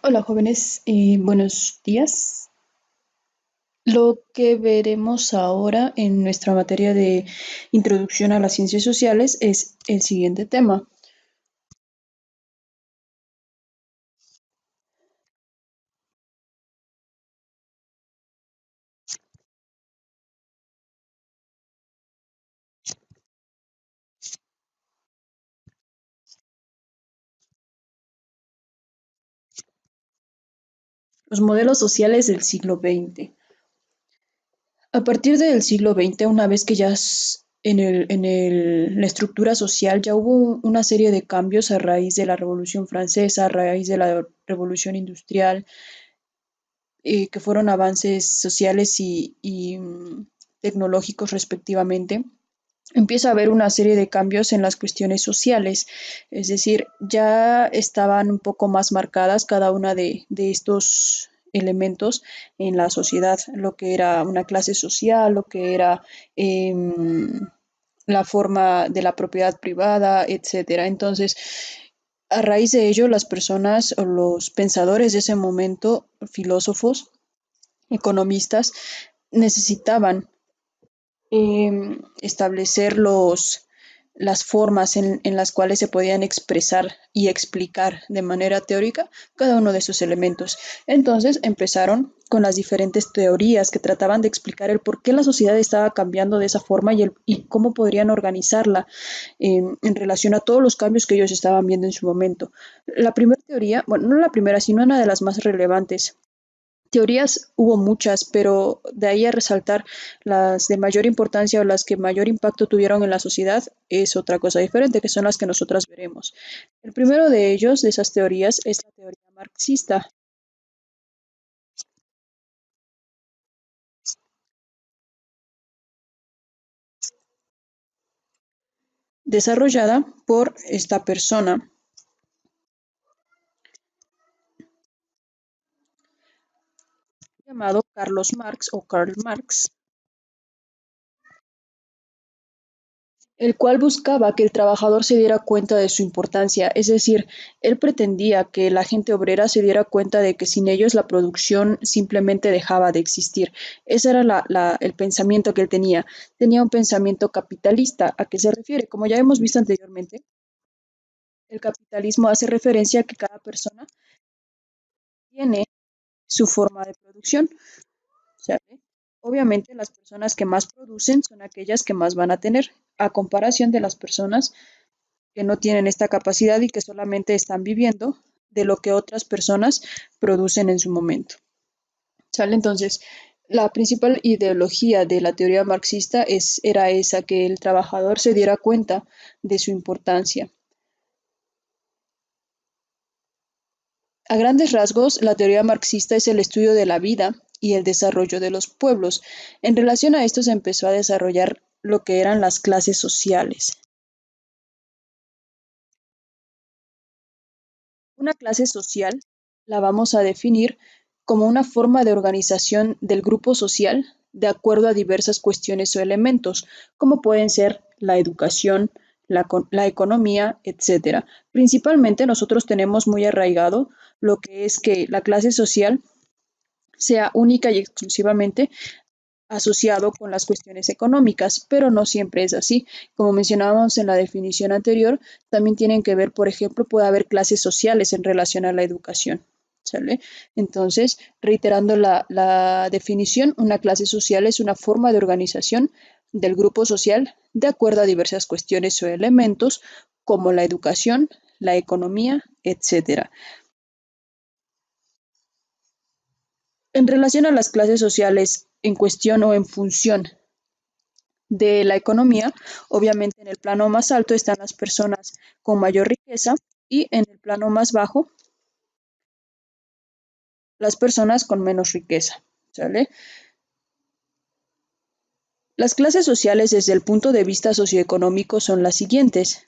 Hola jóvenes, buenos días. Lo que veremos ahora en nuestra materia de Introducción a las Ciencias Sociales es el siguiente tema: los modelos sociales del siglo XX. A partir del siglo XX, una vez que ya la estructura social ya hubo una serie de cambios a raíz de la Revolución Francesa, a raíz de la Revolución Industrial, que fueron avances sociales y tecnológicos respectivamente. Empieza a haber una serie de cambios en las cuestiones sociales, es decir, ya estaban un poco más marcadas cada una de estos elementos en la sociedad, lo que era una clase social, lo que era eh, la forma de la propiedad privada, etcétera. Entonces, a raíz de ello, las personas o los pensadores de ese momento, filósofos, economistas, necesitaban establecer las formas en las cuales se podían expresar y explicar de manera teórica cada uno de esos elementos. Entonces empezaron con las diferentes teorías que trataban de explicar el por qué la sociedad estaba cambiando de esa forma y cómo podrían organizarla en relación a todos los cambios que ellos estaban viendo en su momento. La primera teoría, bueno, no la primera, sino una de las más relevantes. Teorías hubo muchas, pero de ahí a resaltar las de mayor importancia o las que mayor impacto tuvieron en la sociedad es otra cosa diferente, que son las que nosotras veremos. El primero de ellos, de esas teorías, es la teoría marxista, desarrollada por esta persona llamado Carlos Marx o Karl Marx, el cual buscaba que el trabajador se diera cuenta de su importancia, es decir, él pretendía que la gente obrera se diera cuenta de que sin ellos la producción simplemente dejaba de existir. Ese era el pensamiento que él tenía. Tenía un pensamiento capitalista. ¿A qué se refiere? Como ya hemos visto anteriormente, el capitalismo hace referencia a que cada persona tiene su forma de producción, ¿sabe? Obviamente las personas que más producen son aquellas que más van a tener, a comparación de las personas que no tienen esta capacidad y que solamente están viviendo de lo que otras personas producen en su momento. ¿Sale? Entonces, la principal ideología de la teoría marxista era esa, que el trabajador se diera cuenta de su importancia. A grandes rasgos, la teoría marxista es el estudio de la vida y el desarrollo de los pueblos. En relación a esto se empezó a desarrollar lo que eran las clases sociales. Una clase social la vamos a definir como una forma de organización del grupo social de acuerdo a diversas cuestiones o elementos, como pueden ser la educación, la economía, etcétera. Principalmente nosotros tenemos muy arraigado lo que es que la clase social sea única y exclusivamente asociado con las cuestiones económicas, pero no siempre es así. Como mencionábamos en la definición anterior, también tienen que ver, por ejemplo, puede haber clases sociales en relación a la educación. ¿Sale? Entonces, reiterando la definición, una clase social es una forma de organización del grupo social de acuerdo a diversas cuestiones o elementos como la educación, la economía, etcétera. En relación a las clases sociales en cuestión o en función de la economía, obviamente en el plano más alto están las personas con mayor riqueza y en el plano más bajo las personas con menos riqueza. ¿Sale? Las clases sociales desde el punto de vista socioeconómico son las siguientes.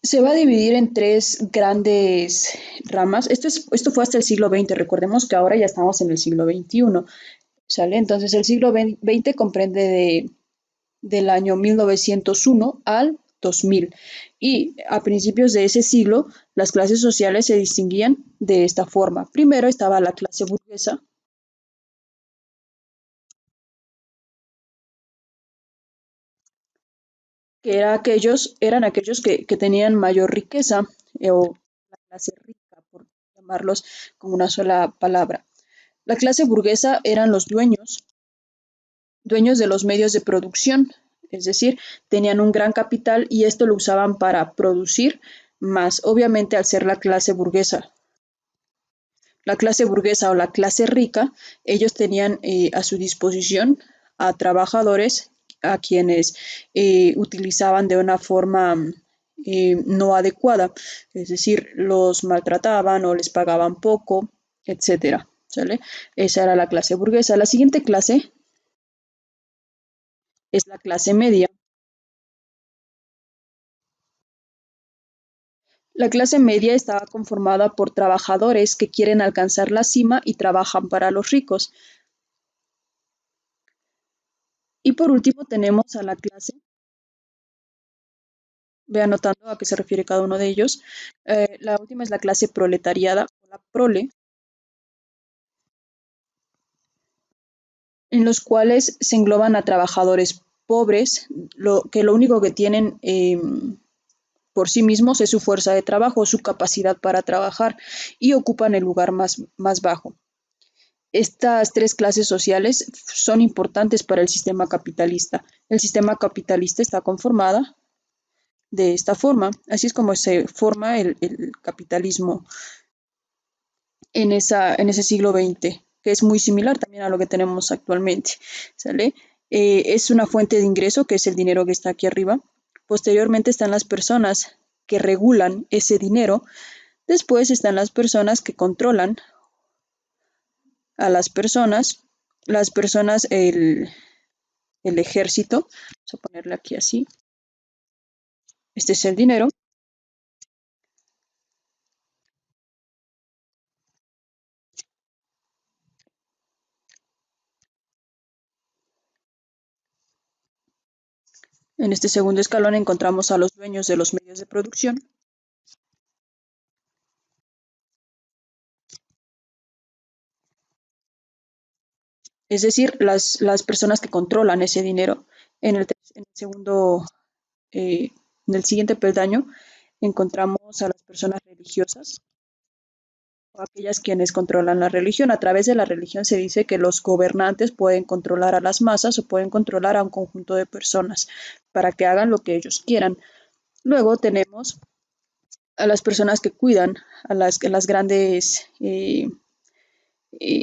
Se va a dividir en tres grandes ramas. Esto fue hasta el siglo XX. Recordemos que ahora ya estamos en el siglo XXI. ¿Sale? Entonces el siglo XX comprende del año 1901 al 2000. Y a principios de ese siglo, las clases sociales se distinguían de esta forma. Primero estaba la clase burguesa, que eran aquellos que tenían mayor riqueza, o la clase rica, por llamarlos con una sola palabra. La clase burguesa eran los dueños de los medios de producción, es decir, tenían un gran capital y esto lo usaban para producir más. Obviamente, al ser la clase burguesa o la clase rica, ellos tenían a su disposición a trabajadores a quienes utilizaban de una forma no adecuada, es decir, los maltrataban o les pagaban poco, etcétera. ¿Sale? Esa era la clase burguesa. La siguiente clase es la clase media. La clase media estaba conformada por trabajadores que quieren alcanzar la cima y trabajan para los ricos. Y por último tenemos a la clase, ve anotando a qué se refiere cada uno de ellos. La última es la clase proletariada, o la prole, en los cuales se engloban a trabajadores pobres, que lo único que tienen por sí mismos es su fuerza de trabajo, su capacidad para trabajar y ocupan el lugar más bajo. Estas tres clases sociales son importantes para el sistema capitalista. El sistema capitalista está conformada de esta forma. Así es como se forma el capitalismo en ese siglo XX, que es muy similar también a lo que tenemos actualmente. ¿Sale? Es una fuente de ingreso, que es el dinero que está aquí arriba. Posteriormente están las personas que regulan ese dinero. Después están las personas que controlan a las personas, el ejército, vamos a ponerle aquí así, este es el dinero. En este segundo escalón encontramos a los dueños de los medios de producción, es decir, las personas que controlan ese dinero. En el segundo, eh, en el siguiente peldaño encontramos a las personas religiosas, o aquellas quienes controlan la religión. A través de la religión se dice que los gobernantes pueden controlar a las masas o pueden controlar a un conjunto de personas para que hagan lo que ellos quieran. Luego tenemos a las personas que cuidan, a las grandes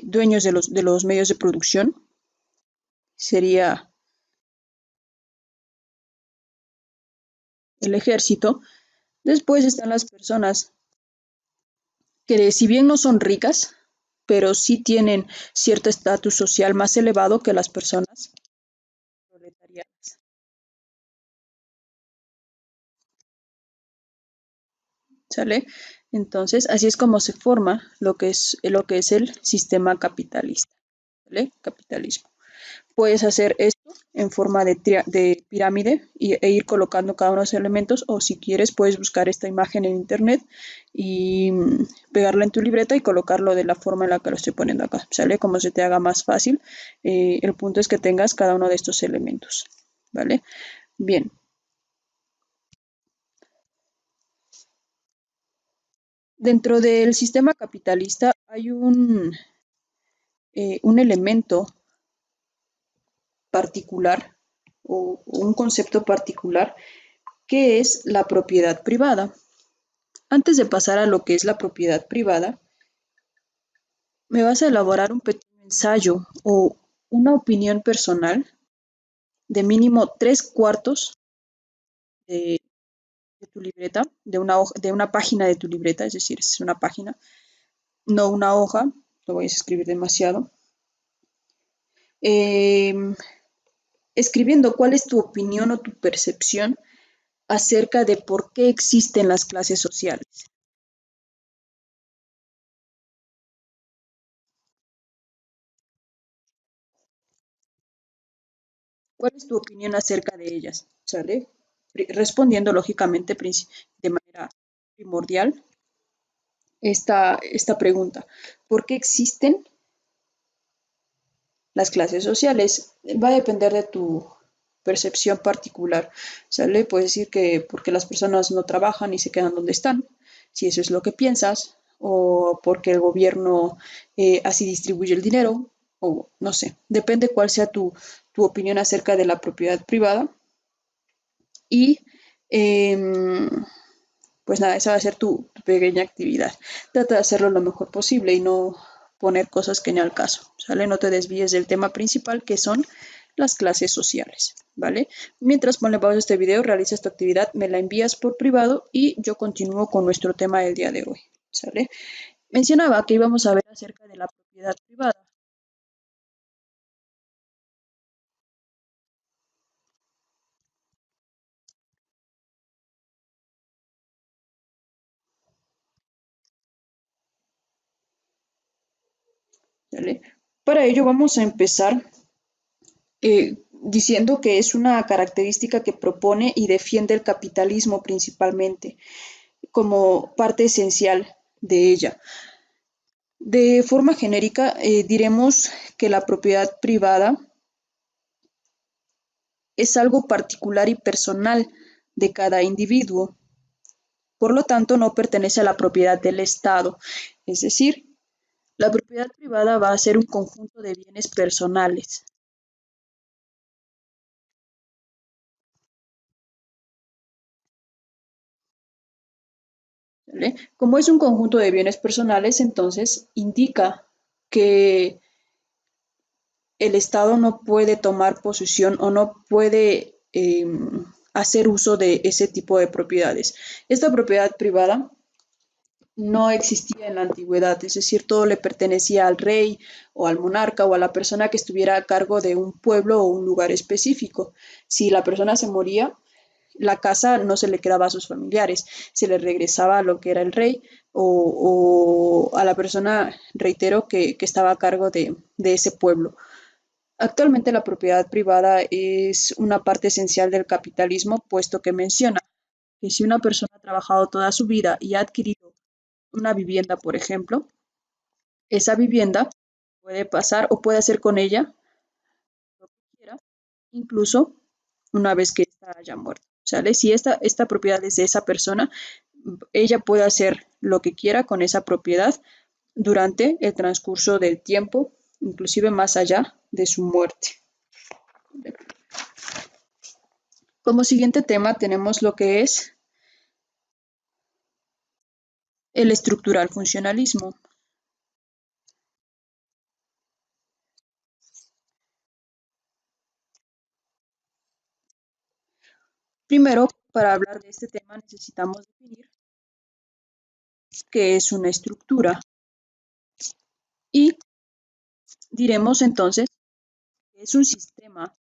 dueños de los medios de producción, sería el ejército. Después están las personas que si bien no son ricas, pero sí tienen cierto estatus social más elevado que las personas proletariadas. ¿Sale? Entonces, así es como se forma lo que es el sistema capitalista. ¿Vale? Capitalismo. Puedes hacer esto en forma de pirámide e ir colocando cada uno de los elementos, o si quieres puedes buscar esta imagen en internet y pegarla en tu libreta y colocarlo de la forma en la que lo estoy poniendo acá, ¿sale? Como se te haga más fácil. El punto es que tengas cada uno de estos elementos, ¿vale? Bien, dentro del sistema capitalista hay un elemento particular, o un concepto particular, que es la propiedad privada. Antes de pasar a lo que es la propiedad privada, me vas a elaborar un pequeño ensayo o una opinión personal de mínimo tres cuartos de, de tu libreta, de una página de tu libreta, es decir, es una página, no una hoja, lo voy a escribir demasiado. Eh, Escribiendo cuál es tu opinión o tu percepción acerca de por qué existen las clases sociales. ¿Cuál es tu opinión acerca de ellas? ¿Sale? Respondiendo lógicamente de manera primordial esta pregunta. ¿Por qué existen las clases sociales? Va a depender de tu percepción particular. ¿Sale? Puedes decir que porque las personas no trabajan y se quedan donde están, si eso es lo que piensas, o porque el gobierno así distribuye el dinero, o no sé, depende cuál sea tu opinión acerca de la propiedad privada. Y pues nada, esa va a ser tu pequeña actividad. Trata de hacerlo lo mejor posible y no poner cosas que no al caso, ¿sale? No te desvíes del tema principal que son las clases sociales, ¿vale? Mientras ponle pausa a este video, realizas tu actividad, me la envías por privado y yo continúo con nuestro tema del día de hoy, ¿sale? Mencionaba que íbamos a ver acerca de la propiedad privada. ¿Sale? Para ello vamos a empezar diciendo que es una característica que propone y defiende el capitalismo principalmente como parte esencial de ella. De forma genérica, diremos que la propiedad privada es algo particular y personal de cada individuo. Por lo tanto, no pertenece a la propiedad del Estado. Es decir, la propiedad privada va a ser un conjunto de bienes personales. ¿Vale? Como es un conjunto de bienes personales, entonces indica que el Estado no puede tomar posesión o no puede hacer uso de ese tipo de propiedades. Esta propiedad privada no existía en la antigüedad, es decir, todo le pertenecía al rey o al monarca o a la persona que estuviera a cargo de un pueblo o un lugar específico. Si la persona se moría, la casa no se le quedaba a sus familiares, se le regresaba a lo que era el rey o a la persona, reitero, que estaba a cargo de ese pueblo. Actualmente la propiedad privada es una parte esencial del capitalismo, puesto que menciona que si una persona ha trabajado toda su vida y ha adquirido una vivienda, por ejemplo, esa vivienda puede pasar o puede hacer con ella lo que quiera, incluso una vez que ésta haya muerto. ¿Sale? Si esta propiedad es de esa persona, ella puede hacer lo que quiera con esa propiedad durante el transcurso del tiempo, inclusive más allá de su muerte. Como siguiente tema tenemos lo que es el estructural funcionalismo. Primero, para hablar de este tema necesitamos definir qué es una estructura y diremos entonces que es un sistema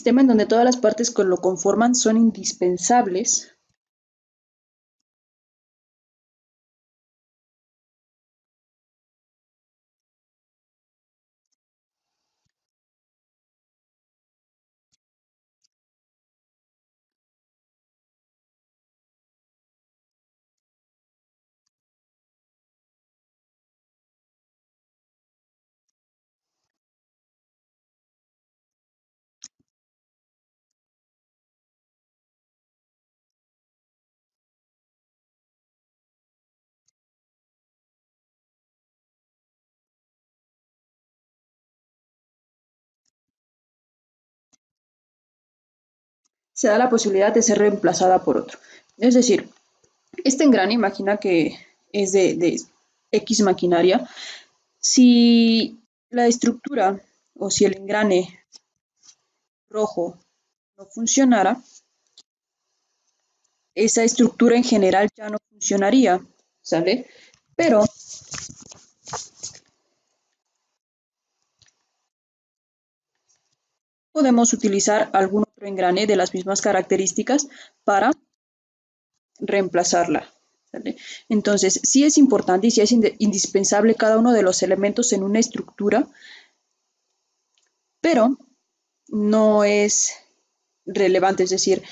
en donde todas las partes que lo conforman son indispensables. Se da la posibilidad de ser reemplazada por otro. Es decir, Este engrane, imagina que es de X maquinaria. Si la estructura o si el engrane rojo no funcionara, esa estructura en general ya no funcionaría, ¿sale? Pero podemos utilizar algún otro engrane de las mismas características para reemplazarla, ¿sale? Entonces, sí es importante y sí es indispensable cada uno de los elementos en una estructura, pero no es relevante, es decir,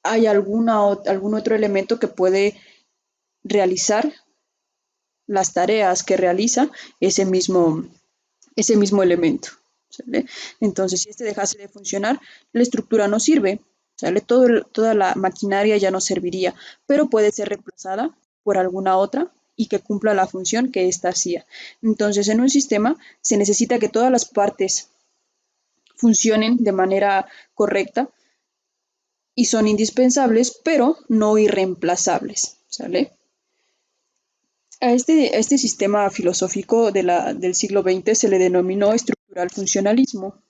hay algún otro elemento que puede realizar las tareas que realiza ese mismo elemento, ¿sale? Entonces, si este dejase de funcionar, la estructura no sirve, ¿sale? Toda la maquinaria ya no serviría, pero puede ser reemplazada por alguna otra y que cumpla la función que ésta hacía. Entonces, en un sistema se necesita que todas las partes funcionen de manera correcta y son indispensables, pero no irreemplazables, ¿sale? A este sistema filosófico del siglo XX se le denominó estructural funcionalismo.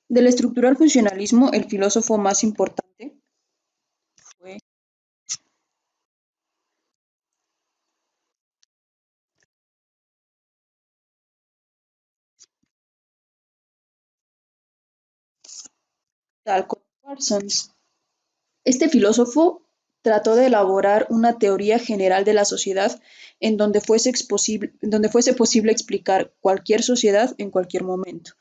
Del estructural funcionalismo, el filósofo más importante fue Dalcott Parsons. Este filósofo trató de elaborar una teoría general de la sociedad en donde fuese posible explicar cualquier sociedad en cualquier momento.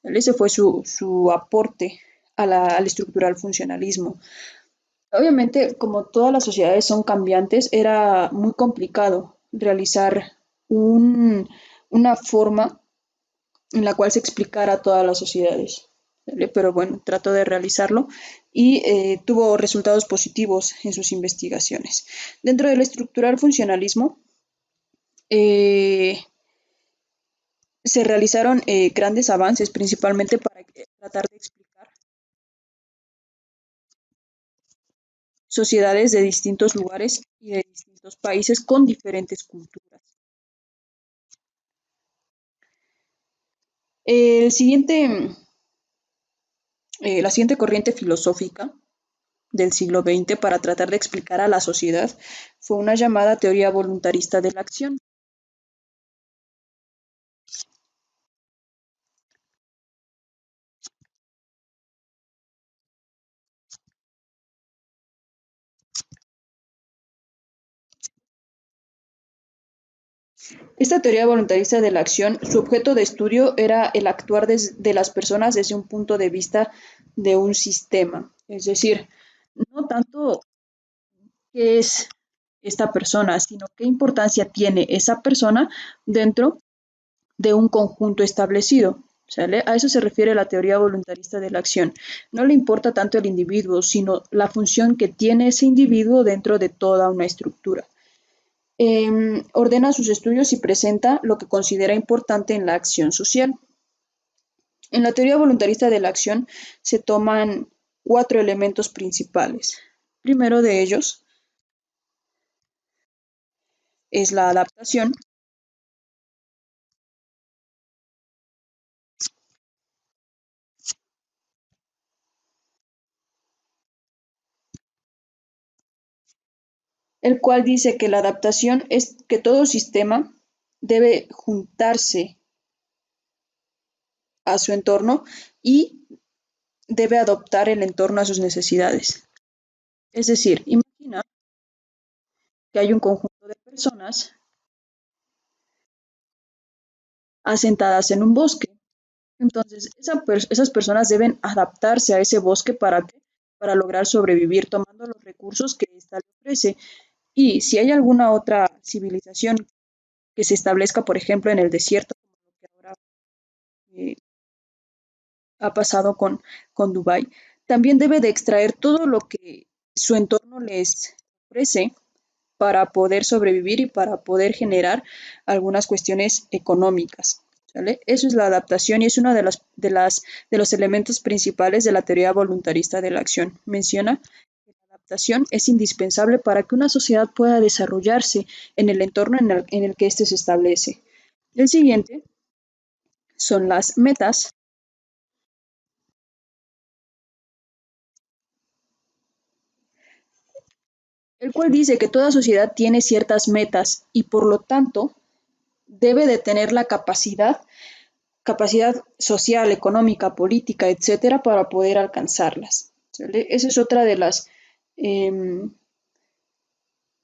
Ese fue su aporte al estructural funcionalismo. Obviamente, como todas las sociedades son cambiantes, era muy complicado realizar un- una forma en la cual se explicara todas las sociedades. ¿Vale? Pero bueno, trató de realizarlo y tuvo resultados positivos en sus investigaciones. Dentro del estructural funcionalismo, eh, se realizaron grandes avances, principalmente para tratar de explicar sociedades de distintos lugares y de distintos países con diferentes culturas. El siguiente, la siguiente corriente filosófica del siglo XX para tratar de explicar a la sociedad fue una llamada teoría voluntarista de la acción, esta teoría voluntarista de la acción, su objeto de estudio era el actuar de las personas desde un punto de vista de un sistema. Es decir, no tanto qué es esta persona, sino qué importancia tiene esa persona dentro de un conjunto establecido. ¿Sale? A eso se refiere la teoría voluntarista de la acción. No le importa tanto el individuo, sino la función que tiene ese individuo dentro de toda una estructura. Ordena sus estudios y presenta lo que considera importante en la acción social. En la teoría voluntarista de la acción se toman cuatro elementos principales. Primero de ellos es la adaptación, el cual dice que la adaptación es que todo sistema debe juntarse a su entorno y debe adoptar el entorno a sus necesidades. Es decir, imagina que hay un conjunto de personas asentadas en un bosque. Entonces, esas personas deben adaptarse a ese bosque para lograr sobrevivir tomando los recursos que ésta le ofrece. Y si hay alguna otra civilización que se establezca, por ejemplo, en el desierto, como lo que ahora eh, ha pasado con Dubái, también debe de extraer todo lo que su entorno les ofrece para poder sobrevivir y para poder generar algunas cuestiones económicas. ¿Sale? Eso es la adaptación y es uno de los elementos principales de la teoría voluntarista de la acción. Menciona que la adaptación es indispensable para que una sociedad pueda desarrollarse en el entorno en el que éste se establece. El siguiente son las metas, el cual dice que toda sociedad tiene ciertas metas y por lo tanto debe de tener la capacidad social, económica, política, etcétera, para poder alcanzarlas. ¿Sale? Esa es otra eh,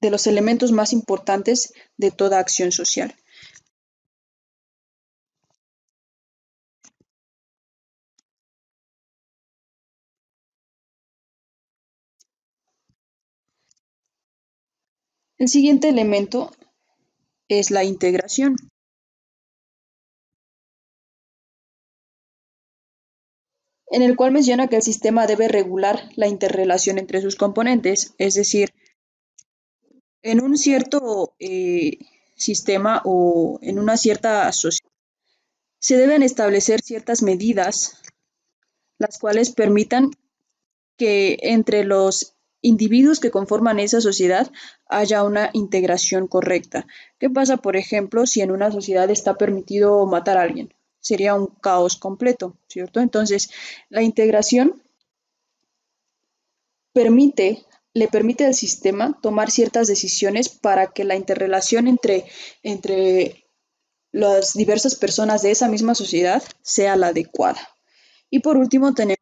de los elementos más importantes de toda acción social. El siguiente elemento es la integración, en el cual menciona que el sistema debe regular la interrelación entre sus componentes, es decir, en un cierto sistema o en una cierta sociedad se deben establecer ciertas medidas las cuales permitan que entre los individuos que conforman esa sociedad haya una integración correcta. ¿Qué pasa, por ejemplo, si en una sociedad está permitido matar a alguien? Sería un caos completo, ¿cierto? Entonces, la integración permite, le permite al sistema tomar ciertas decisiones para que la interrelación entre las diversas personas de esa misma sociedad sea la adecuada. Y por último tenemos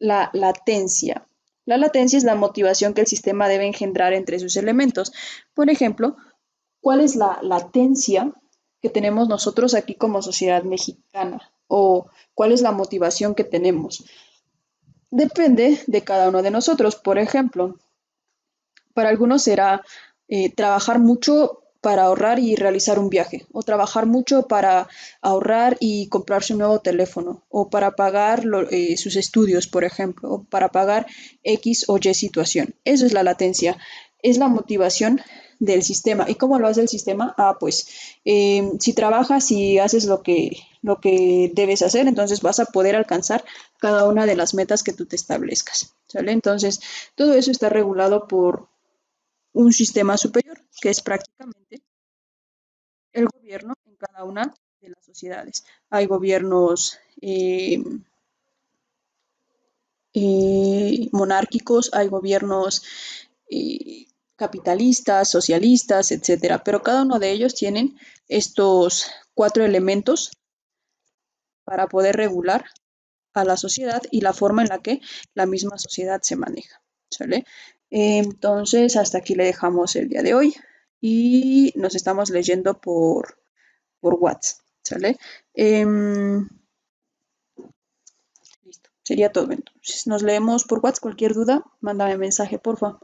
la latencia. La latencia es la motivación que el sistema debe engendrar entre sus elementos. Por ejemplo, ¿cuál es la latencia que tenemos nosotros aquí como sociedad mexicana? ¿O cuál es la motivación que tenemos? Depende de cada uno de nosotros. Por ejemplo, para algunos será trabajar mucho para ahorrar y realizar un viaje, o trabajar mucho para ahorrar y comprarse un nuevo teléfono, o para pagar sus estudios, por ejemplo, o para pagar X o Y situación. Eso es la latencia, es la motivación del sistema. ¿Y cómo lo hace el sistema? Ah, pues si trabajas y haces lo que debes hacer, entonces vas a poder alcanzar cada una de las metas que tú te establezcas. ¿Sale? Entonces, todo eso está regulado por un sistema superior, que es prácticamente el gobierno en cada una de las sociedades. Hay gobiernos monárquicos, hay gobiernos eh, capitalistas, socialistas, etcétera, pero cada uno de ellos tienen estos cuatro elementos para poder regular a la sociedad y la forma en la que la misma sociedad se maneja. ¿Sale? Entonces, hasta aquí le dejamos el día de hoy y nos estamos leyendo por WhatsApp. ¿Sale? Listo, sería todo entonces. Nos leemos por WhatsApp. Cualquier duda, mándame mensaje, porfa.